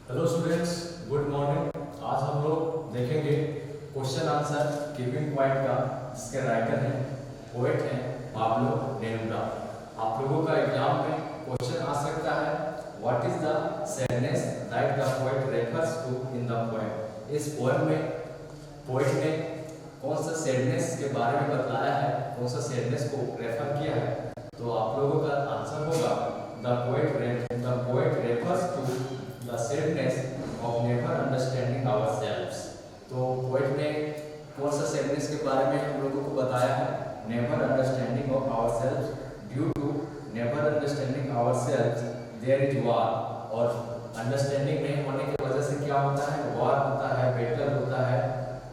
Hello students, good morning. आज हम लोग देखेंगे क्वेश्चन आंसर कीपिंग क्वाइट का, जिसके राइटर हैं, पोएट हैं पाब्लो नेरुदा। आप लोगों का एग्जाम में क्वेश्चन आ सकता है, what is the sadness that the poet refers to in the poem. इस पोएम में पोएट ने कौन सा सैडनेस के बारे में बताया है, कौन सा सैडनेस को रेफर किया है। तो आप लोगों का आंसर होगा the poet refers to the sadness of never understanding ourselves. तो पोएट ने कौन सा सैडनेस के बारे में हम लोगों को बताया है, never understanding of ourselves. Due to never understanding ourselves there is war. और अंडरस्टैंडिंग नहीं होने की वजह से क्या होता है, वार होता है, बैटल होता है,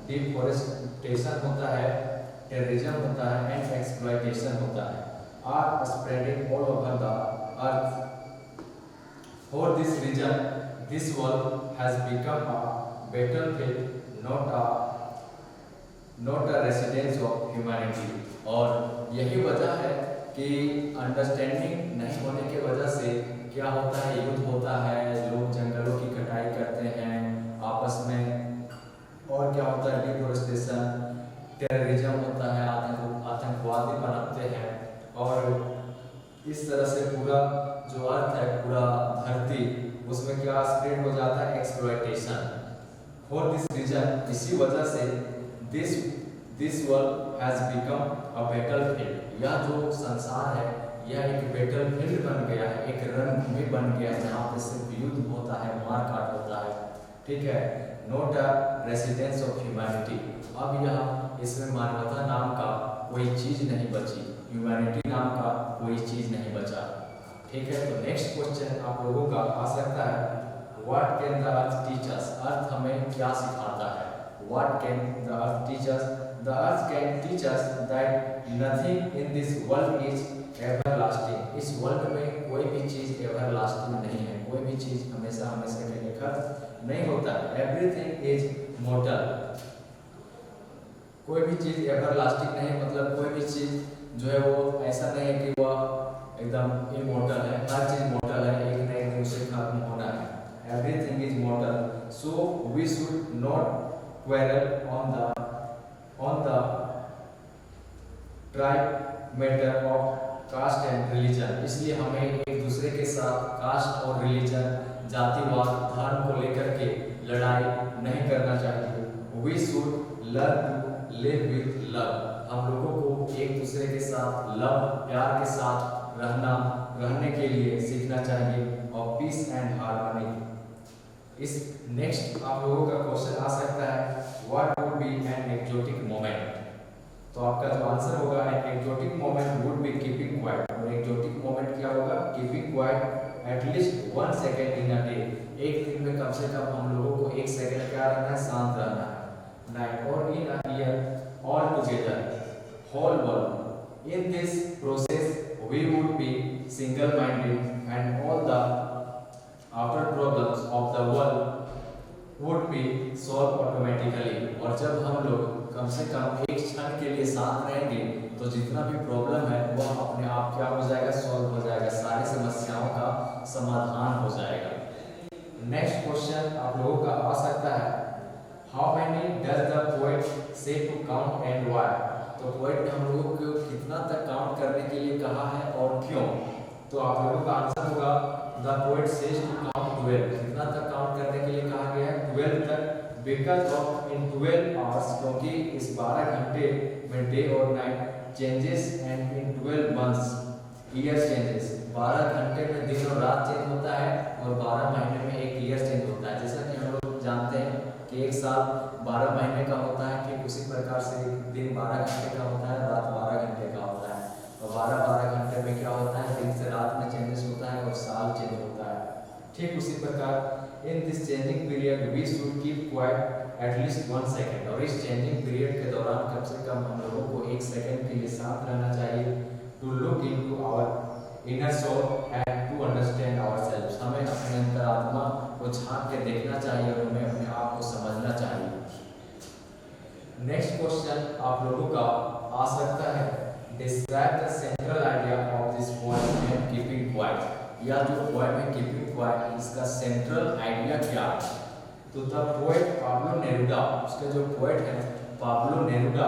डिफॉरेस्टेशन होता है, टेररिज्म होता है एंड एक्सप्लॉयटेशन होता है, are spreading all over the earth. For this reason, this world has become a battlefield, not a residence of humanity। और यही वजह है कि अंडरस्टैंडिंग नहीं होने की वजह से क्या होता है, युद्ध होता है, लोग जंगलों की कटाई करते हैं आपस में, और क्या होता है, डिफॉरेस्टेशन, टेररिज्म होता है, आतंकवादी बनाते हैं। और इस तरह से पूरा जो अर्थ है, पूरा धरती, उसमें क्या स्प्रेड हो जाता है, एक्सप्लॉयटेशन। फॉर दिस रीजन, इसी वजह से this world has become a battlefield. यह जो संसार है, यह एक बैटलफील्ड बन गया है, एक रणभूमि बन गया है, जहाँ पे सिर्फ युद्ध होता है, मारकाट होता है, ठीक है, not a residence of humanity. अब यह इसमें मानवता नाम का कोई चीज नहीं बची, ह्यूमैनिटी नाम का कोई चीज नहीं बचा, ठीक है। तो नेक्स्ट क्वेश्चन आप लोगों का आ सकता है, what can the earth teach us. Earth हमें क्या सिखाता है, what can the earth teach us. The earth can teach us that nothing in this world is everlasting. इस वर्ल्ड में कोई भी चीज एवरलास्टिंग नहीं है, कोई भी चीज हमेशा हमेशा के लिए खत्म नहीं होता है। Everything is mortar. कोई भी चीज एवरलास्टिंग नहीं, मतलब कोई भी चीज जो है वो ऐसा नहीं है कि वह एकदम इमॉर्टल है। हर चीज मॉर्टल है, एक न एक दिन उसे खत्म होना है। Everything is mortal, so we should not quarrel on the tribe matter of caste and religion. इसलिए हमें एक दूसरे के साथ कास्ट और रिलीजन, जातिवाद, धर्म को लेकर के लड़ाई नहीं करना चाहिए। We should learn to live with love. हम लोगों को एक दूसरे के साथ लव, प्यार के साथ रहने के लिए सीखना चाहिए, और पीस एंड हार्मनी। इस नेक्स्ट आप लोगों का क्वेश्चन आ सकता है, what would be an exotic moment. तो आपका जो आंसर होगा, an exotic moment would be keeping quiet. और एक्सोटिक मोमेंट क्या होगा, keeping quiet at least 1 second in a day. एक दिन में कम से कम हम लोगों को 1 सेकेंड क्या रहना है, शांत रहना है। नाइट और in a year all together, whole world। In this process, we would be single-minded, and all the outer problems of the world would be solved automatically। और जब हम लोग कम से कम एक क्षण के लिए साथ रहेंगे, तो जितना भी प्रॉब्लम है वह अपने आप क्या हो जाएगा, सॉल्व हो जाएगा, सारी समस्याओं का समाधान हो जाएगा। नेक्स्ट क्वेश्चन आप लोगों का आ सकता है, How many does the poet say to count and why। तो पोएट ने हम लोगों को कितना तक काउंट करने के लिए कहा है और क्यों। तो आप लोगों का आंसर होगा, the poet says to count 12। कितना तक काउंट करने के लिए कहा गया है, 12 तक। बिकॉज ऑफ इन 12 आवर्स, क्योंकि इस 12 घंटे में डे और night changes, and in 12 months year changes. 12 घंटे में दिन और रात चेंज होता है, और 12 महीने में एक ईयर चेंज होता है। जैसा कि हम लोग जानते हैं कि एक साल 12 महीने का होता है, ठीक उसी प्रकार से दिन 12 घंटे का होता है, रात 12 घंटे का होता है। और 12 घंटे में क्या होता है, दिन से रात में चेंजेस होता है और साल चेंज होता है। ठीक उसी प्रकार in this changing period we should keep quiet at least 1 second. और इस चेंजिंग पीरियड के दौरान कम से कम हम लोगों को 1 सेकेंड के लिए साथ रहना चाहिए। To look into our inner soul and to understand ourselves. हमें अपने अंतरात्मा को झांक के देखना चाहिए और हमें अपने आप को समझना चाहिए। नेक्स्ट क्वेश्चन आप लोगों का आ सकता है, describe the central idea of this poem and keeping quiet. या जो पोएम है कीपिंग क्वाइट, इसका सेंट्रल आइडिया क्या है? तो द पोएट पाब्लो नेरुदा, उसका जो पोएट है Pablo Neruda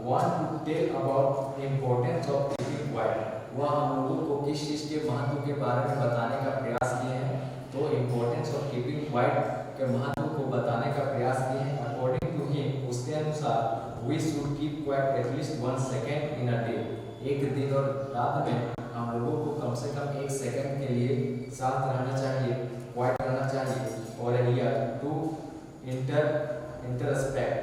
want to tell about importance of keeping quiet. वह हम लोगों को किस चीज के महत्व के बारे में बताने का प्रयास किए हैं? तो इम्पोर्टेंस ऑफ कीपिंग क्वाइट के महत्व को बताने का प्रयास किए हैं। अकॉर्डिंग टू हिम, उसके अनुसार we should keep quiet at least 1 second in a day. एक दिन और रात में हम लोगों को कम से कम 1 सेकंड के लिए साथ रहना चाहिए, क्वाइट रहना चाहिए। और here to introspect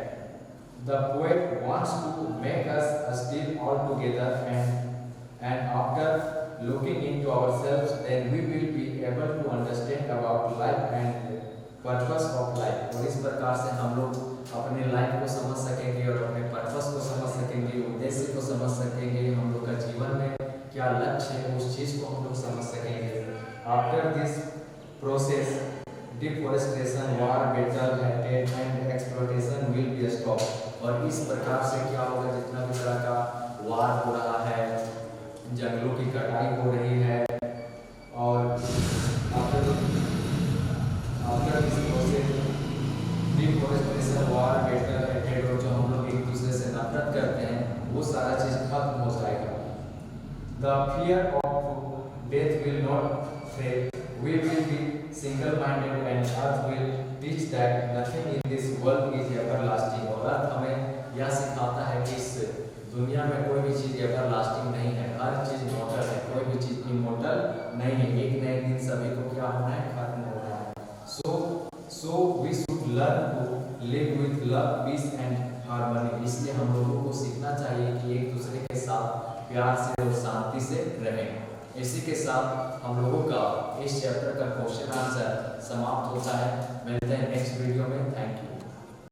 the poet wants to make us still all together and after looking into ourselves, then we will be able to understand about life and purpose of life। और इस प्रकार से हम लोग अपने लाइफ को समझ सकेंगे और अपने पर्पस को समझ सकेंगे, उद्देश्य को समझ सकेंगे, हम लोग का जीवन में क्या लक्ष्य है उस चीज को हम लोग समझ सकेंगे। After this process deforestation, war, battle and exploitation will be stop. और इस प्रकार से क्या होगा, जितना भी तरह का वार हो रहा है, जंगलों की कटाई हो रही है, और after this process deforestation, war, battle and जो हम लोग एक दूसरे से नफरत करते हैं वो सारा चीज खत्म हो जाएगा। The fear of death will not fail. We will be single-minded and earth will teach that nothing in this world is everlasting। और अर्थ हमें यह सिखाता है कि इस दुनिया में कोई भी चीज एवरलास्टिंग नहीं है, हर चीज मॉर्टल है, कोई भी चीज इमॉर्टल नहीं है। एक न एक दिन सभी को क्या होना है, खत्म होना है। So we should learn to live with love, peace and harmony। इसलिए हम लोगों को सीखना चाहिए कि एक दूसरे के साथ प्यार से और शांति से रहें। इसी के साथ हम लोगों का इस चैप्टर का क्वेश्चन आंसर समाप्त होता है। मिलते हैं नेक्स्ट वीडियो